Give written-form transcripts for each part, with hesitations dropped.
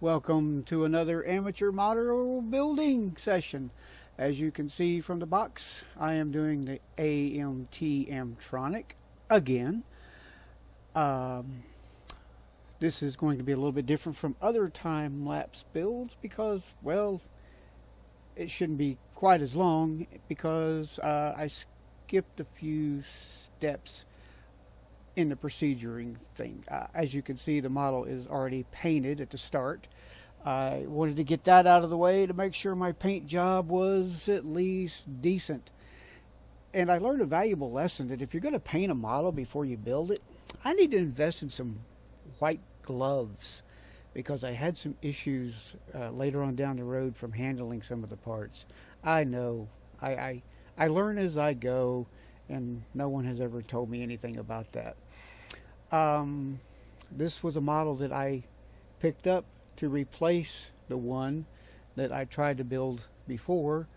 Welcome to another amateur model building session. As you can see from the box, I am doing the AMT AMTronic again. This is going to be a little bit different from other time-lapse builds because, well, it shouldn't be quite as long because I skipped a few steps in the proceduring thing. As you can see, the model is already painted at the start. I wanted to get that out of the way to make sure my paint job was at least decent. And I learned a valuable lesson that if you're going to paint a model before you build it, I need to invest in some white gloves because I had some issues later on down the road from handling some of the parts. I know. I learn as I go, and no one has ever told me anything about that. This was a model that I picked up to replace the one that I tried to build before,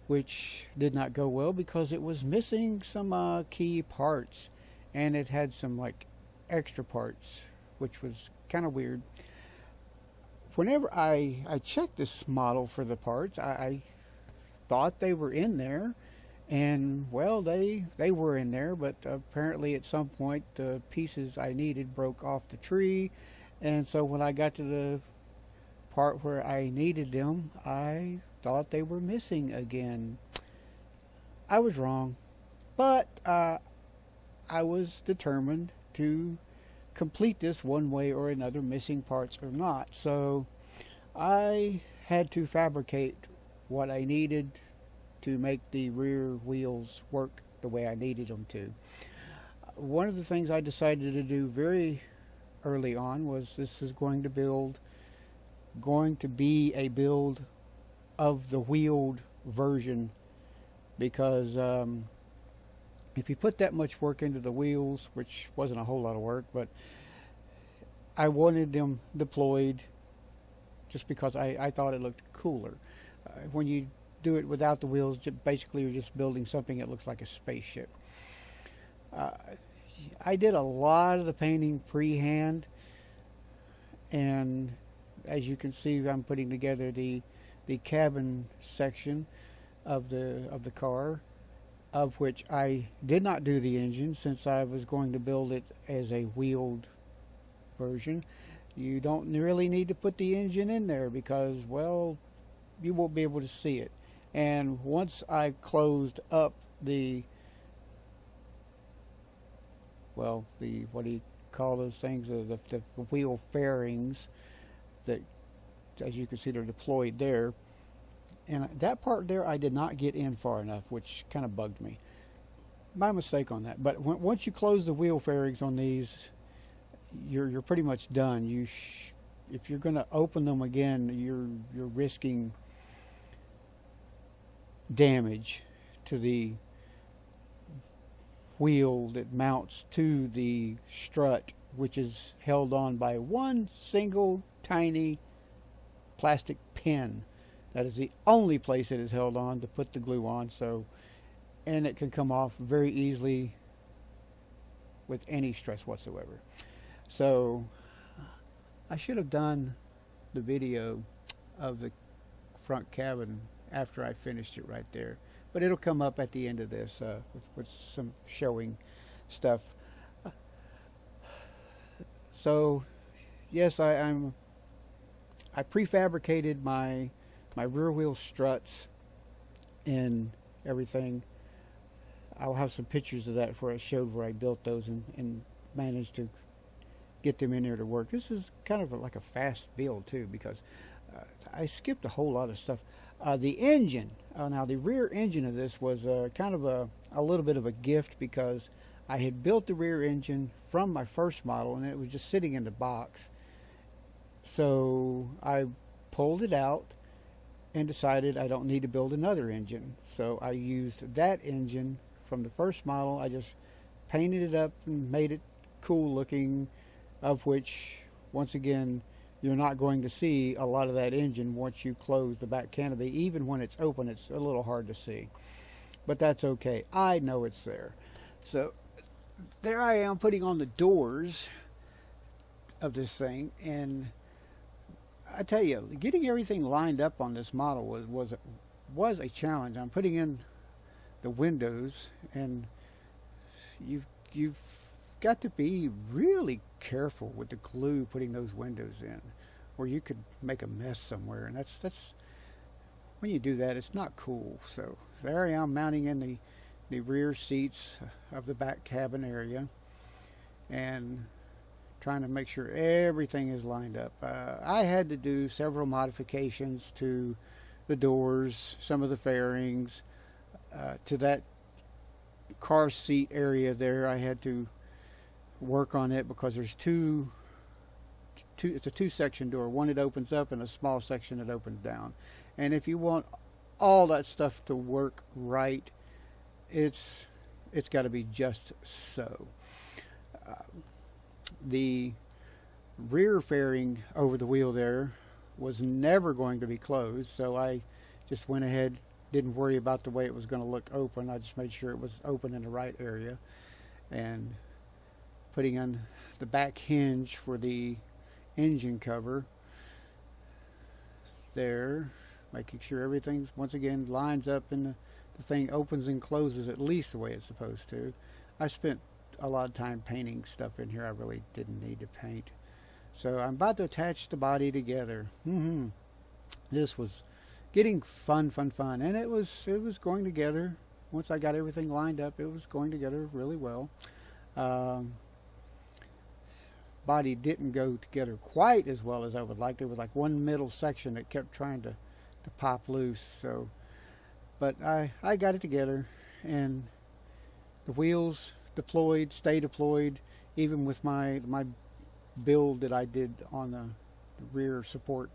which did not go well because it was missing some key parts, and it had some like extra parts, which was kind of weird. Whenever I checked this model for the parts, I thought they were in there. And, well, they were in there, but apparently at some point the pieces I needed broke off the tree. And so when I got to the part where I needed them, I thought they were missing again. I was wrong. But I was determined to complete this one way or another, missing parts or not. So I had to fabricate what I needed to make the rear wheels work the way I needed them to. One of the things I decided to do very early on was this is going to be a build of the wheeled version, because if you put that much work into the wheels, which wasn't a whole lot of work, but I wanted them deployed just because I thought it looked cooler. When you do it without the wheels, basically you're just building something that looks like a spaceship. I did a lot of the painting pre-hand, and as you can see, I'm putting together the cabin section of the car, of which I did not do the engine since I was going to build it as a wheeled version. You don't really need to put the engine in there because, well, you won't be able to see it. And once I closed up the what do you call those things? The wheel fairings that, as you can see, they're deployed there. And that part there I did not get in far enough, which kind of bugged me. My mistake on that. But once you close the wheel fairings on these, you're pretty much done. If you're going to open them again, you're risking damage to the wheel that mounts to the strut, which is held on by one single tiny plastic pin. That is the only place it is held on to put the glue on. And it can come off very easily with any stress whatsoever. So I should have done the video of the front cabin after I finished it right there, but it'll come up at the end of this with some showing stuff. So yes, I prefabricated my rear wheel struts and everything. I'll have some pictures of that where I showed where I built those and managed to get them in there to work. This is kind of like a fast build too, because I skipped a whole lot of stuff. The engine, now the rear engine of this was kind of a little bit of a gift because I had built the rear engine from my first model and it was just sitting in the box. So I pulled it out and decided I don't need to build another engine. So I used that engine from the first model. I just painted it up and made it cool looking, of which, once again, you're not going to see a lot of that engine once you close the back canopy. Even when it's open, it's a little hard to see. But that's okay. I know it's there. So there I am putting on the doors of this thing, and I tell you, getting everything lined up on this model was a challenge. I'm putting in the windows, and you've got to be really careful with the glue putting those windows in, or you could make a mess somewhere, and that's when you do that, it's not cool. So there I am, mounting in the rear seats of the back cabin area and trying to make sure everything is lined up. I had to do several modifications to the doors, some of the fairings, to that car seat area there. I had to work on it because there's it's a two-section door, one that opens up and a small section that opens down. And if you want all that stuff to work right, it's got to be just so. The rear fairing over the wheel there was never going to be closed, so I just went ahead, didn't worry about the way it was going to look open. I just made sure it was open in the right area, and putting on the back hinge for the engine cover there, making sure everything's once again lines up and the thing opens and closes at least the way it's supposed to. I spent a lot of time painting stuff in here I really didn't need to paint. So I'm about to attach the body together. This was getting fun, and it was going together. Once I got everything lined up, it was going together really well. Body didn't go together quite as well as I would like. There was like one middle section that kept trying to pop loose. So, but I got it together, and the wheels deployed, stay deployed, even with my build that I did on the rear support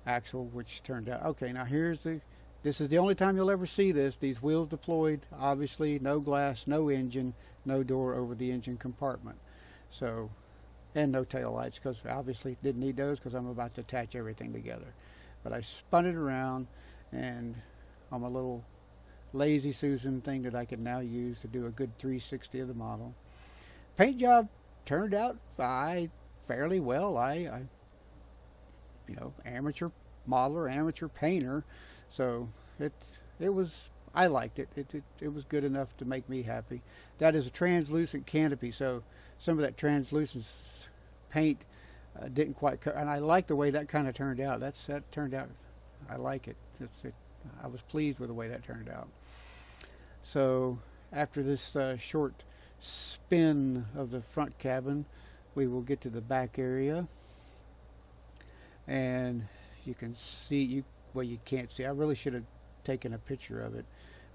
axle, which turned out okay. Now this is the only time you'll ever see this. These wheels deployed, obviously no glass, no engine, no door over the engine compartment. So, and no tail lights, because obviously didn't need those because I'm about to attach everything together. But I spun it around, and on my little Lazy Susan thing that I can now use to do a good 360 of the model. Paint job turned out fairly well. I amateur modeler, amateur painter, so it was, I liked it. It was good enough to make me happy. That is a translucent canopy, so some of that translucent paint didn't quite cover, and I like the way that kind of turned out. That turned out, I like it. I was pleased with the way that turned out. So after this short spin of the front cabin, we will get to the back area, and you can see, well, you can't see. I really should have taken a picture of it,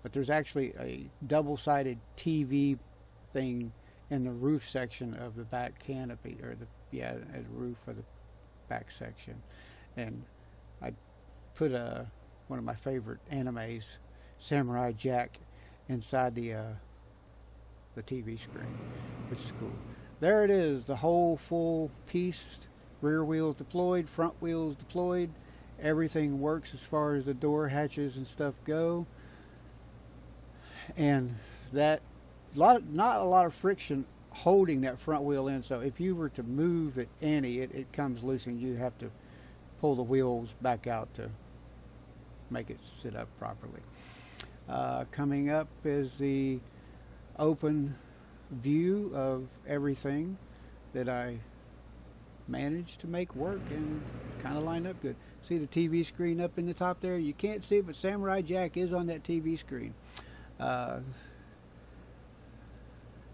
but there's actually a double-sided TV thing in the roof section of the back canopy, or the roof of the back section. And I put one of my favorite animes, Samurai Jack, inside the TV screen, which is cool. There it is, the whole full piece. Rear wheels deployed, front wheels deployed. Everything works as far as the door hatches and stuff go. And that not a lot of friction holding that front wheel in. So if you were to move it it comes loose, and you have to pull the wheels back out to make it sit up properly. Coming up is the open view of everything that I managed to make work and kind of line up good. See the TV screen up in the top there? You can't see it, but Samurai Jack is on that TV screen.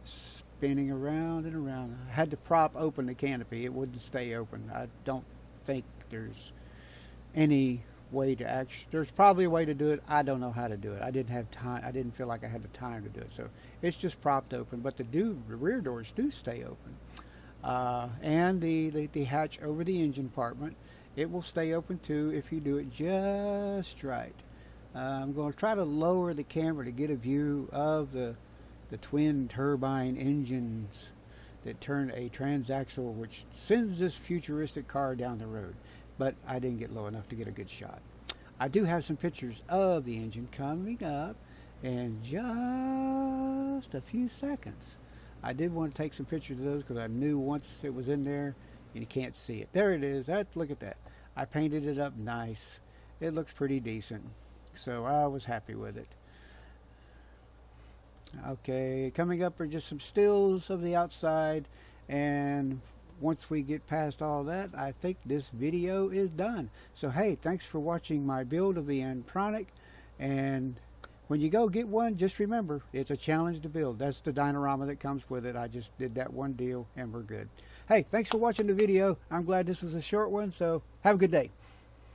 Spinning around and around. I had to prop open the canopy. It wouldn't stay open. I don't think there's any way to there's probably a way to do it. I don't know how to do it. I didn't have time. I didn't feel like I had the time to do it. So it's just propped open, but the rear doors do stay open. And the hatch over the engine compartment, it will stay open too if you do it just right. I'm going to try to lower the camera to get a view of the twin turbine engines that turn a transaxle, which sends this futuristic car down the road. But I didn't get low enough to get a good shot. I do have some pictures of the engine coming up in just a few seconds. I did want to take some pictures of those because I knew once it was in there, and you can't see it. There it is. Look at that. I painted it up nice. It looks pretty decent. So I was happy with it. Okay, coming up are just some stills of the outside, and once we get past all that, I think this video is done. So hey, thanks for watching my build of the AMTronic, and when you go get one, just remember, it's a challenge to build. That's the diorama that comes with it. I just did that one deal and we're good. Hey, thanks for watching the video. I'm glad this was a short one, so have a good day.